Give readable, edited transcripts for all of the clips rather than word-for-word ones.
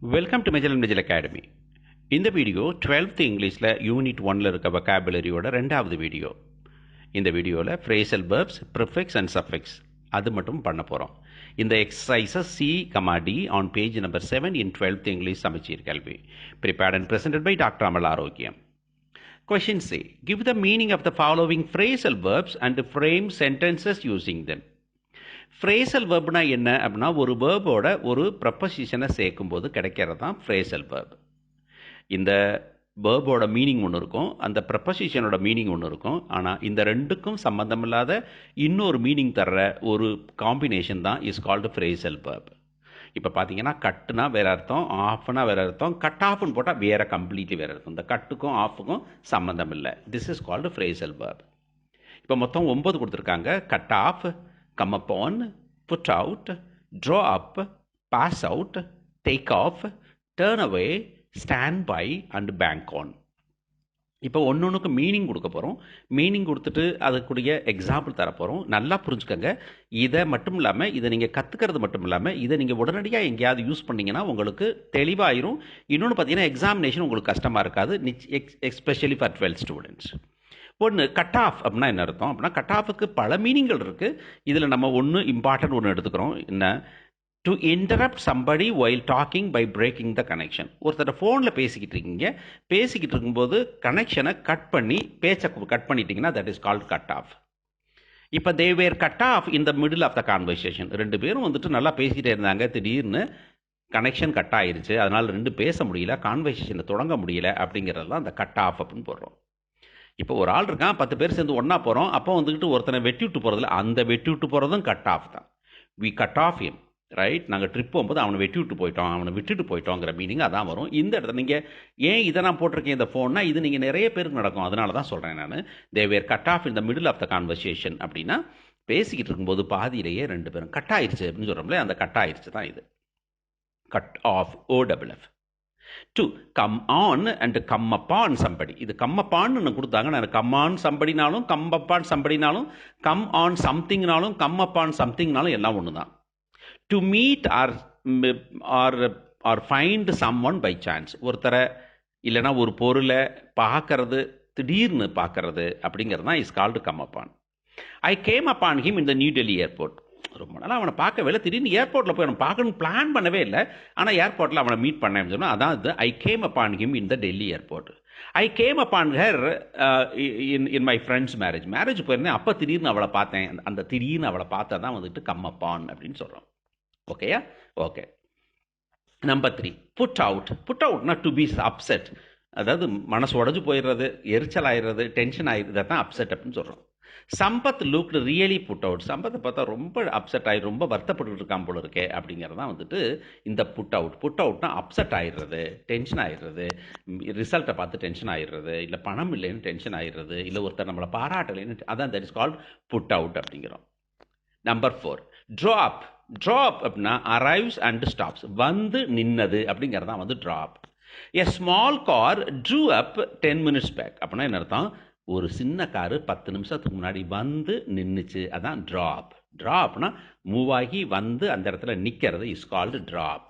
Welcome to Magellan Magellan Academy. இந்த video 12th இங்கிலீஷில் unit 1ல் இருக்க வொக்காபுலரியோட ரெண்டாவது வீடியோ. இந்த வீடியோவில் phrasal verbs, prefix and suffix அது மட்டும் பண்ண போகிறோம். இந்த எக்ஸசைஸை C, D on page number 7 in 12th English சமச்சீர் கல்வி. Prepared and presented by Dr. Amal Arogyam. Question C. Give the meaning of the following phrasal verbs and frame sentences using them. Phrasal வேர்ப்னா என்ன அப்படின்னா ஒரு வேர்போட ஒரு ப்ரப்போசிஷனை சேர்க்கும்போது கிடைக்கிறது தான் ஃப்ரேசல் வேர்ப். இந்த வேர்போட மீனிங் ஒன்று இருக்கும், அந்த ப்ரப்போசிஷனோட மீனிங் ஒன்று இருக்கும். ஆனால் இந்த ரெண்டுக்கும் சம்மந்தமில்லாத இன்னொரு மீனிங் தர்ற ஒரு காம்பினேஷன் தான் இஸ் கால்டு ஃப்ரேசல் வேர்ப். இப்போ பார்த்தீங்கன்னா கட்டுனா வேறு அர்த்தம், ஆஃப்னா வேறு அர்த்தம், கட் ஆஃப்னு போட்டால் வேறு கம்ப்ளீட்லி வேறு அர்த்தம். இந்த கட்டுக்கும் ஆஃபுக்கும் சம்மந்தம் இல்லை. This is called phrasal verb. இப்போ மொத்தம் 9 கொடுத்துருக்காங்க. Cut off, come upon, put out, draw up, pass out, take off, turn away, stand by and bank on. இப்போ ஒன்னொன்றுக்கு மீனிங் கொடுக்க போகிறோம். மீனிங் கொடுத்துட்டு அதுக்குரிய எக்ஸாம்பிள் தரப்போகிறோம். நல்லா புரிஞ்சுக்கோங்க. இதை மட்டும் இல்லாமல் இதை நீங்கள் கற்றுக்கிறது மட்டும் இல்லாமல் இதை நீங்கள் உடனடியாக எங்கேயாவது யூஸ் பண்ணிங்கன்னா உங்களுக்கு தெளிவாயிரும். இன்னொன்று பார்த்தீங்கன்னா எக்ஸாமினேஷன் உங்களுக்கு கஷ்டமாக இருக்காது, எஸ்பெஷலி ஃபார் 12th ஸ்டூடெண்ட்ஸ். ஒன்று கட் ஆஃப் அப்படின்னா என்ன அர்த்தம் அப்படின்னா கட் ஆஃபுக்கு பல மீனிங்கள் இருக்குது. இதில் நம்ம ஒன்று இம்பார்ட்டன்ட் ஒன்று எடுத்துக்கிறோம். என்ன? To interrupt somebody while talking by breaking the connection. ஒருத்தர் ஃபோனில் பேசிக்கிட்டு இருக்கீங்க, பேசிக்கிட்டு இருக்கும்போது கனெக்ஷனை கட் பண்ணி பேச்சை கட் பண்ணிட்டீங்கன்னா that is called cut off. இப்போ they were cut off in the middle of the conversation. ரெண்டு பேரும் வந்துட்டு நல்லா பேசிக்கிட்டே இருந்தாங்க, திடீர்னு கனெக்ஷன் கட் ஆயிருச்சு, அதனால் ரெண்டு பேச முடியல, கான்வர்சேஷனை தொடங்க முடியல, அப்படிங்கிறது தான் அந்த கட் ஆஃப் அப்படின்னு போடுறோம். இப்போ ஒரு ஆள் இருக்கான், 10 பேர் சேர்ந்து ஒன்றா போகிறோம், அப்போ வந்துக்கிட்டு ஒருத்தனை வெட்டி விட்டு போகிறதில்ல, அந்த வெட்டி விட்டு போகிறதும் கட் ஆஃப் தான். We cut off him, right? நாங்கள் ட்ரிப் போகும்போது அவனை வெட்டி விட்டு போயிட்டோம், அவனை விட்டுட்டு போயிட்டோங்கிற மீனிங் அதான் வரும். இந்த இடத்துல நீங்கள் ஏன் இதை நான் போட்டிருக்கேன் இந்த ஃபோன்னா, இது நீங்கள் நிறைய பேருக்கு நடக்கும், அதனால தான் சொல்கிறேன் நான். They were cut off in the middle of the conversation. அப்படின்னா பேசிக்கிட்டு இருக்கும்போது பாதியிலேயே ரெண்டு பேரும் கட் ஆயிடுச்சு அப்படின்னு சொல்கிறோம்ல, அந்த கட் ஆயிடுச்சு தான் இது. Cut off, OFF. To come on and come upon somebody. இது come upon ன்னு கொடுத்தாங்க. நான் come on somebodyனாலும் come upon somebodyனாலும் come on somethingனாலும் come upon somethingனாலும் எல்லாம் ஒன்று தான். To meet or find someone by chance. ஒருத்தரை இல்லைனா ஒரு பொருளை பார்க்கறது, திடீர்னு பார்க்கறது அப்படிங்கிறது தான் is called come upon. I came upon him in the New Delhi airport. ரொம்ப நாளாக அவனை பார்க்கவே இல்லை, திடீர்னு ஏர்போர்ட்டில் போய் அவனை பார்க்கணும்னு பிளான் பண்ணவே இல்லை, ஆனால் ஏர்போர்ட்டில் அவனை மீட் பண்ணேன்னு சொன்னால் அதான் இது I came upon him in the Delhi airport. I came upon her in my friends marriage போயிருந்தேன், அப்போ திடீர்னு அவளை பார்த்தேன், அந்த திடீர்னு அவளை பார்த்தா தான் வந்துட்டு கம் அப்பான் அப்படின்னு சொல்கிறோம். ஓகேயா? Okay. Number 3, put out. Put அவுட்னா டு பி அப்செட், அதாவது மனசு உடஞ்சு போயிடுறது, எரிச்சல் ஆயிடுறது, டென்ஷன் ஆயிடுறது தான் அப்செட் அப்படின்னு சொல்கிறோம். Sampath looked really put out. சம்பத்தை பார்த்தா ரொம்ப அப்செட் ஆகி ரொம்ப வருத்தப்பட்டு இருக்கான் போல இருக்கே அப்படிங்கிறது தான் வந்துட்டு இந்த புட் அவுட். புட் அவுட்னா அப்செட் ஆயிடுறது, டென்ஷன் ஆயிடுறது, ரிசல்ட்டை பார்த்து டென்ஷன் ஆயிடுறது, இல்லை பணம் இல்லைன்னு டென்ஷன் ஆயிடுறது, இல்லை ஒருத்தர் நம்மளை பாராட்டலைன்னு, அதான் that is called put out அப்படிங்கிறோம். Number 4, drop. ட்ராப் அப்படின்னா அரைவ்ஸ் அண்ட் ஸ்டாப்ஸ், வந்து நின்னது அப்படிங்கிறது தான் வந்து drop. A small car drew up 10 minutes back. அப்படின்னா என்ன அர்த்தம்? ஒரு சின்ன காரு 10 நிமிஷத்துக்கு முன்னாடி வந்து நின்றுச்சு, அதான் ட்ராப். ட்ராப்னா மூவ் ஆகி வந்து அந்த இடத்துல நிற்கிறது is called drop.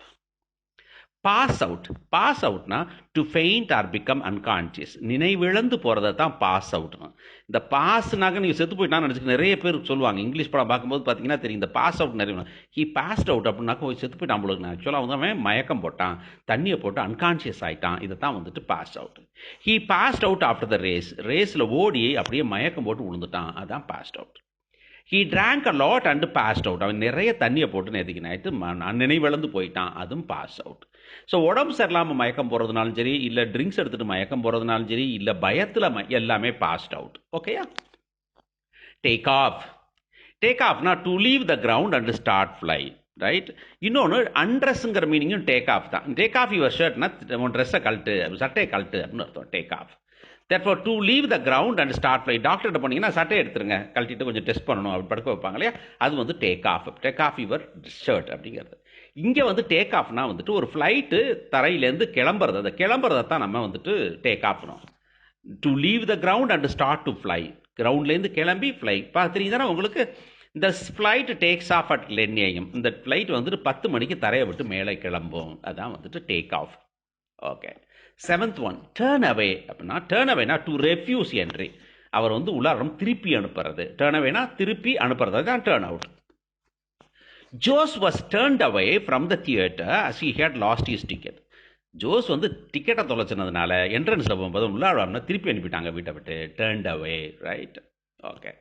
Pass out. Pass அவுட்னா to faint or become unconscious, நினைவிழந்து போகிறத தான் பாஸ் அவுட்னா. இந்த பாஸ்னாக்க நீங்கள் செத்து போயிட்டான்னு நினச்சிக்க நிறைய பேர் சொல்லுவாங்க. இங்கிலீஷ் படம் பார்க்கும்போது பார்த்தீங்கன்னா தெரியும், இந்த பாஸ் அவுட் நிறைய ஹி பாஸ்ட் அவுட் அப்படின்னாக்க செத்து போயிட்டான் உங்களுக்கு. ஆக்சுவலாக வந்து அவன் மயக்கம் போட்டான், தண்ணியை போட்டு அன்கான்சியஸ் ஆகிட்டான், இதை தான் வந்துட்டு pass out. He passed out after the race. ரேஸில் ஓடி அப்படியே மயக்கம் போட்டு விழுந்துட்டான், அதுதான் passed out. He drank a lot and passed out. அவன் நிறைய தண்ணியை போட்டு நேற்றுக்கு நைட்டு நினைவிழந்து போயிட்டான், அதுவும் பாஸ் அவுட். ஸோ உடம்பு சரியில்லாமல் மயக்கம் போகிறதுனாலும் சரி, இல்லை ட்ரிங்க்ஸ் எடுத்துகிட்டு மயக்கம் போகிறதுனாலும் சரி, இல்லை பயத்தில் எல்லாமே பாஸ்ட் அவுட். ஓகேயா? Take off. டேக் ஆஃப்னா to leave the ground and start fly, right? இன்னொன்று அண்ட்ரெஸ்ஸுங்கிற மீனிங்கும் டேக் ஆஃப் தான். டேக் ஆஃப் யுவர் ஷர்ட்னா உன் ட்ரெஸ்ஸை கழட்டு, சட்டையை கழட்டு அப்படின்னு அர்த்தம் take off. therefore to leave the ground and start fly. டாக்டர்கிட்ட போனீங்கன்னா சட்டையை எடுத்துருங்க, கழட்டிட்டு கொஞ்சம் டெஸ்ட் பண்ணணும் அப்படி படுக்க வைப்பாங்க இல்லையா, அது வந்து டேக் ஆஃப் யுவர் ஷர்ட் அப்படிங்கிறது. இங்கே வந்து டேக் ஆஃப்னா வந்துட்டு ஒரு ஃப்ளைட்டு தரையிலேருந்து கிளம்புறது, அந்த கிளம்புறதை தான் நம்ம வந்துட்டு டேக் ஆஃப்னோம். To leave the ground and start to fly, கிரவுண்ட்லேருந்து கிளம்பி ஃப்ளை. தெரியுதானே உங்களுக்கு? இந்த flight takes off at 10 AM. இந்த ஃப்ளைட் வந்துட்டு 10 மணிக்கு தரையை விட்டு மேலே கிளம்பும். அதான் வந்துட்டு take off. Okay. 7th one turn away அப்படின்னா டேர்ன் அவேனா டு ரெஃப்யூஸ் என்ட்ரி. அவர் வந்து உள்ளாரம் திருப்பி அனுப்புறது. டேர்ன் அவேனா திருப்பி அனுப்புறது. அதுதான் turn out. Jose was turned away from the theatre as he had lost his ticket. Jose வந்து டிக்கெட்டை தொலைச்சினதுனால என்ட்ரன்ஸில் போகும்போது உள்ளாராம்னா திருப்பி அனுப்பிட்டாங்க வீட்டை விட்டு. Turned away. Right. Okay.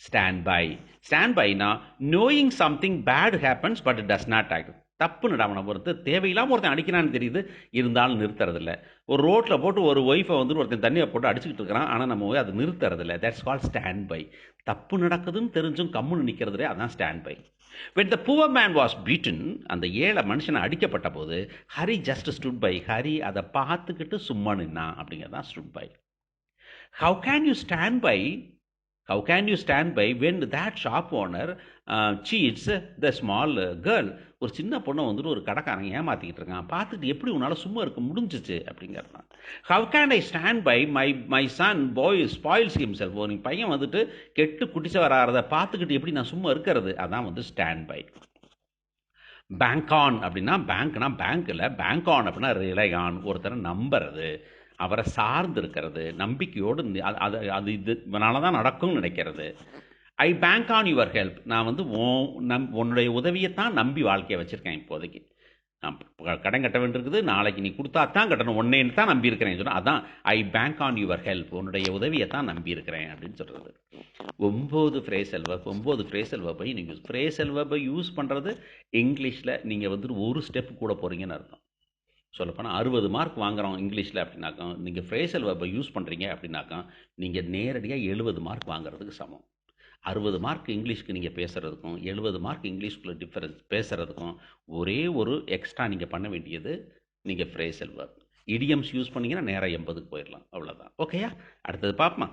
Stand by. Stand பைனா knowing something bad happens but it does not act. தப்புன்னு அவனை பொறுத்து தேவையில்லாமல் ஒருத்தன் அடிக்கிறான்னு தெரியுது, இருந்தாலும் நிறுத்துறதில்ல. ஒரு ரோட்டில் போட்டு ஒரு ஒய்ஃபை வந்துட்டு ஒருத்தன் தண்ணியை போட்டு அடிச்சுக்கிட்டு இருக்கிறான், ஆனால் நம்ம போய் அது நிறுத்துறதில்ல. That's call stand by. தப்பு நடக்குதுன்னு தெரிஞ்சும் கம்முன்னு நிற்கிறதுலே அதான் stand by. when the poor man was beaten, அந்த ஏழை மனுஷனை அடிக்கப்பட்ட போது Hari just stood by. Hari அதை பார்த்துக்கிட்டு சும்மா நின்னா அப்படிங்கிறதான் stood by. how can you stand by How can you stand by when that shop owner cheats the small girl? ஒரு சின்ன பொண்ணை வந்துட்டு ஒரு கடைக்காரன் ஏமாற்றிக்கிட்டு இருக்கான், பார்த்துட்டு எப்படி உன்னால் சும்மா இருக்க முடிஞ்சிச்சு அப்படிங்கிறதான். How can I stand by my son boy spoils himself? ஒரு பையன் வந்துட்டு கெட்டு குடிச்ச வராத பார்த்துக்கிட்டு எப்படி நான் சும்மா இருக்கிறது? அதான் வந்து ஸ்டாண்ட் பை. பேங்க் ஆன் அப்படின்னா பேங்க்னா பேங்க் இல்லை, பேங்க் ஆன் அப்படின்னா ரிலை ஆன். ஒருத்தரை நம்புறது, அவரை சார்ந்து இருக்கிறது, நம்பிக்கையோடு அது இதனால தான் நடக்கும்னு நினைக்கிறது. I bank on your help. நான் வந்து உன்னுடைய உதவியைத்தான் நம்பி வாழ்க்கையை வச்சுருக்கேன். இப்போதைக்கு நான் கடன் கட்ட வேண்டியிருக்குது, நாளைக்கு நீ கொடுத்தா தான் கட்டணும், ஒன்னேன்னு தான் நம்பி இருக்கிறேன் சொன்னால் அதான் I bank on your help. உன்னுடைய உதவியை தான் நம்பி இருக்கிறேன் அப்படின்னு சொல்கிறது. 9 ஃப்ரேசல் வெர்ப். 9 ஃப்ரேசல் வெர்பை நீங்கள் ஃப்ரேசல் வெர்பை யூஸ் பண்ணுறது இங்கிலீஷில் நீங்கள் வந்துட்டு ஒரு ஸ்டெப் கூட போகிறீங்கன்னு அர்த்தம். சொல்லப்போனால் 60 மார்க் வாங்குகிறோம் இங்கிலீஷில் அப்படின்னாக்கா, நீங்கள் ஃப்ரேசல் வெர்பை யூஸ் பண்ணுறீங்க அப்படின்னாக்கா நீங்கள் நேரடியாக 70 மார்க் வாங்குறதுக்கு சமம். 60 மார்க் இங்கிலீஷ்க்கு நீங்கள் பேசுகிறதுக்கும் 70 மார்க் இங்கிலீஷ்குள்ளே டிஃபரன்ஸ் பேசுகிறதுக்கும் ஒரே ஒரு எக்ஸ்ட்ரா நீங்கள் பண்ண வேண்டியது நீங்கள் ஃப்ரேசல் வெர்ப். இடியம்ஸ் யூஸ் பண்ணிங்கன்னா நேராக 80க்கு போயிடலாம். அவ்வளோதான். ஓகேயா? அடுத்தது பார்ப்போமா?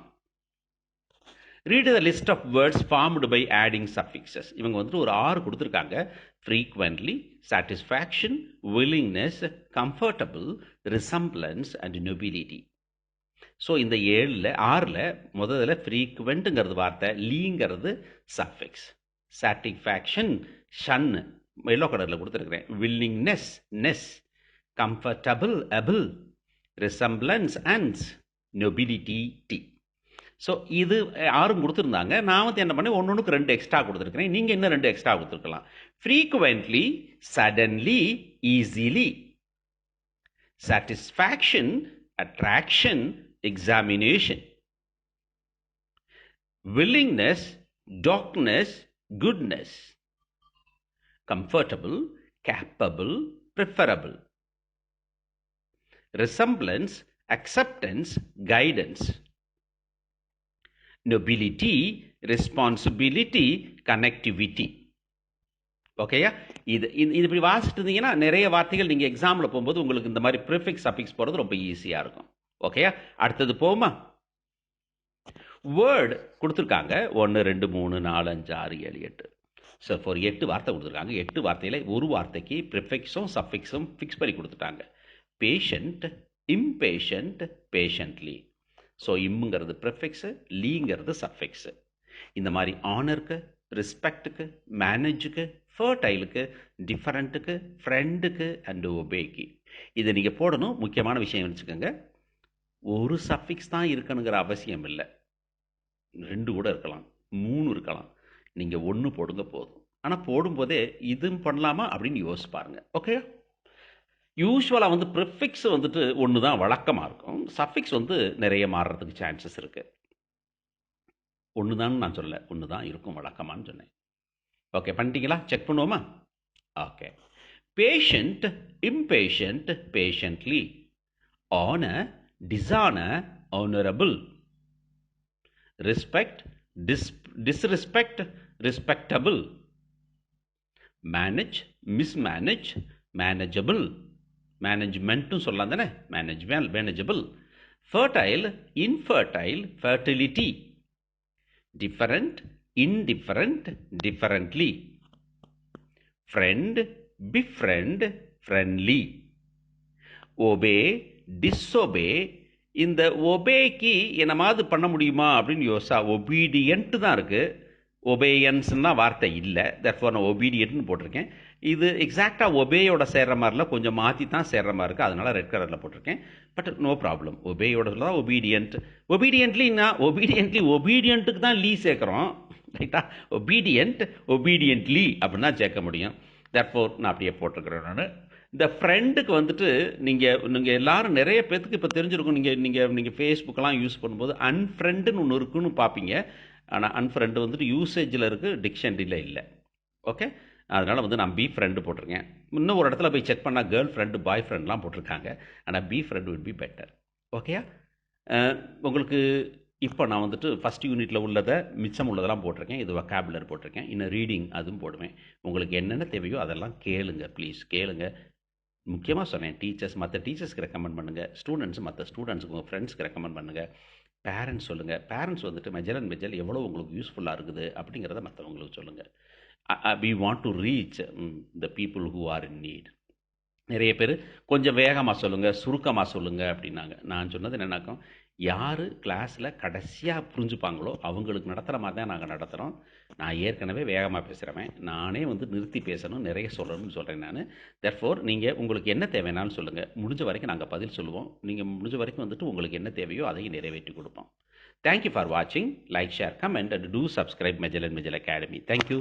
Read the list of words formed by adding suffixes. இவங்க வந்துட்டு ஒரு 6 கொடுத்துருக்காங்க. Frequently, satisfaction, willingness, comfortable, resemblance and nobility. So இந்த 6ல் முதல்ல ஃப்ரீக்வெண்ட்டுங்கிறது வார்த்தை, லீங்கிறது சஃபிக்ஸ். சாட்டிஸ்ஃபேக்ஷன் ஷன் எல்லோ கலரில் கொடுத்துருக்குறேன். Willingness ness, comfortable able, resemblance and nobility ty. So இது 6 கொடுத்துருந்தாங்க. நான் வந்து என்ன பண்ணேன், ஒன்றுக்கு 2 எக்ஸ்ட்ரா கொடுத்துருக்கிறேன். நீங்கள் இன்னும் 2 எக்ஸ்ட்ரா கொடுத்துருக்கலாம். Frequently, suddenly, easily. Satisfaction, attraction, examination. Willingness, darkness, goodness. Comfortable, capable, preferable. Resemblance, acceptance, guidance. Nobility, responsibility, connectivity. ஓகேயா? இது இப்படி வாசிட்டு இருந்தீங்கன்னா நிறைய வார்த்தைகள் நீங்கள் எக்ஸாமில் போகும்போது உங்களுக்கு இந்த மாதிரி ப்ரிஃபிக்ஸ் சஃபிக்ஸ் போகிறது ரொம்ப ஈஸியாக இருக்கும். ஓகேயா? அடுத்தது போகுமா? வேர்டு கொடுத்துருக்காங்க 1 2 3 4 5 6 7 8. ஸோ ஃபார் 8 வார்த்தை கொடுத்துருக்காங்க. 8 வார்த்தையில் ஒரு வார்த்தைக்கு ப்ரிஃபிக்ஸும் சஃபிக்ஸும் ஃபிக்ஸ் பண்ணி கொடுத்துட்டாங்க. Patient, impatient, patiently. ஸோ இம்முங்கிறது ப்ரிஃபிக்ஸு, லீங்கிறது சஃபிக்ஸு. இந்த மாதிரி ஆனருக்கு, ரெஸ்பெக்டுக்கு, மேனேஜுக்கு, ஃபர்டைலுக்கு, டிஃபரண்ட்டுக்கு, ஃப்ரெண்டுக்கு அண்ட் ஒபேக்கு இதை நீங்கள் போடணும். முக்கியமான விஷயம் வச்சுக்கோங்க, ஒரு சஃபிக்ஸ் தான் இருக்கணுங்கிற அவசியம் இல்லை. 2 கூட இருக்கலாம், 3 இருக்கலாம். நீங்கள் 1 போடுங்க போதும். ஆனால் போடும்போதே இதுவும் பண்ணலாமா அப்படின்னு யோசிச்சு பாருங்கள். ஓகே? யூஸ்வலாக வந்து ப்ரிஃபிக்ஸ் வந்துட்டு 1 தான் வழக்கமாக இருக்கும். சஃபிக்ஸ் வந்து நிறைய மாறுறதுக்கு சான்சஸ் இருக்குது. 1 தான் நான் சொல்லலை, 1 தான் இருக்கும் வழக்கமானு சொன்னேன். ஓகே, பண்ணிட்டீங்களா? செக் பண்ணுவோமா? Okay. Patient, impatient, patiently. Honour, dishonour, honourable. Respect, disrespect, respectable. Manage, mismanage, manageable. மேனேஜ்மெண்ட்டும் சொல்லலாம் தானே? Manageable. Fertile, infertile, fertility. Different, indifferent, differently. Friend, befriend, friendly. Obey, disobey. இந்த ஒபேக்கு என்னமாவது பண்ண முடியுமா அப்படின்னு யோசா. ஒபீடியன்ட் தான் இருக்குது, ஒபேயன்ஸ்னா வார்த்தை இல்லை, தட்ஃபோர் நான் ஒபீடியன்ட்னு போட்டிருக்கேன். இது எக்ஸாக்டாக ஒபேயோட சேர்ற மாதிரில கொஞ்சம் மாற்றி தான் சேர்ற மாதிரி இருக்குது, அதனால் ரெட் கலரில் போட்டிருக்கேன். பட் நோ ப்ராப்ளம், ஒபேயோட தான் ஒபீடியன்ட். ஒபீடியண்ட்டுக்கு தான் லீ சேர்க்குறோம், ரைட்டா? ஒபீடியன்ட்லி அப்படின்னு தான் சேர்க்க முடியும். தட்ஃபோர் நான் அப்படியே போட்டிருக்கிறேன். நான் இந்த ஃப்ரெண்டுக்கு வந்துட்டு நீங்கள் எல்லாரும் நிறைய பேர்த்துக்கு இப்போ தெரிஞ்சிருக்கும். நீங்கள் ஃபேஸ்புக்கெல்லாம் யூஸ் பண்ணும்போது அன்ஃப்ரெண்டுன்னு ஒன்று இருக்குன்னு பார்ப்பீங்க. ஆனால் அன்ஃப்ரெண்டு வந்துட்டு யூசேஜில் இருக்குது, டிக்ஷனரியில் இல்லை. ஓகே, அதனால் வந்து நான் பி ஃப்ரெண்டு போட்டிருக்கேன். இன்னும் ஒரு இடத்துல போய் செக் பண்ணால் கேர்ள் ஃப்ரெண்டு பாய் ஃப்ரெண்ட்லாம் போட்டிருக்காங்க. ஆனால் be friend will be better. ஓகேயா? உங்களுக்கு இப்போ நான் வந்துட்டு ஃபஸ்ட் யூனிட்டில் உள்ளதை மிச்சம் உள்ளதெல்லாம் போட்டிருக்கேன். இது வொக்காபுலரி போட்டிருக்கேன். இன்னும் ரீடிங் அதுவும் போடுவேன். உங்களுக்கு என்னென்ன தேவையோ அதெல்லாம் கேளுங்க, ப்ளீஸ் கேளுங்க. முக்கியமாக சொன்னேன், மற்ற டீச்சர்ஸ்க்கு ரெக்கமெண்ட் பண்ணுங்கள், மற்ற ஸ்டூடெண்ட்ஸுக்கு உங்கள் ஃப்ரெண்ட்ஸ்க்கு ரெக்கமெண்ட் பண்ணுங்கள். பேரண்ட்ஸ் சொல்லுங்கள். பேரண்ட்ஸ் வந்துட்டு மெஜல் அண்ட் மெஜல் எவ்வளோ உங்களுக்கு யூஸ்ஃபுல்லாக இருக்குது அப்படிங்கிறத மற்றவங்களுக்கு சொல்லுங்கள். We want to reach the people who are in need. நிறைய பேர் கொஞ்சம் வேகமாக சொல்லுங்கள், சுருக்கமாக சொல்லுங்கள் அப்படின்னாங்க. நான் சொன்னது என்னன்னாக்கும், யார் கிளாஸில் கடைசியாக புரிஞ்சுப்பாங்களோ அவங்களுக்கு நடத்துகிற மாதிரி தான் நாங்கள் நடத்துகிறோம். நான் ஏற்கனவே வேகமாக பேசுகிறவன், நானே வந்து நிறுத்தி பேசணும், நிறைய சொல்லணும்னு சொல்கிறேன் நான். தெர்ஃபோர் நீங்கள் உங்களுக்கு என்ன தேவைனாலும் சொல்லுங்கள், முடிஞ்ச வரைக்கும் நாங்கள் பதில் சொல்லுவோம். நீங்கள் முடிஞ்ச வரைக்கும் வந்துட்டு உங்களுக்கு என்ன தேவையோ அதையும் நிறைவேற்றி கொடுப்போம். தேங்க்யூ ஃபார் வாட்சிங். Like, share, comment and do subscribe மெஜல் அண்ட் மெஜல் அகாடமி. தேங்க்யூ.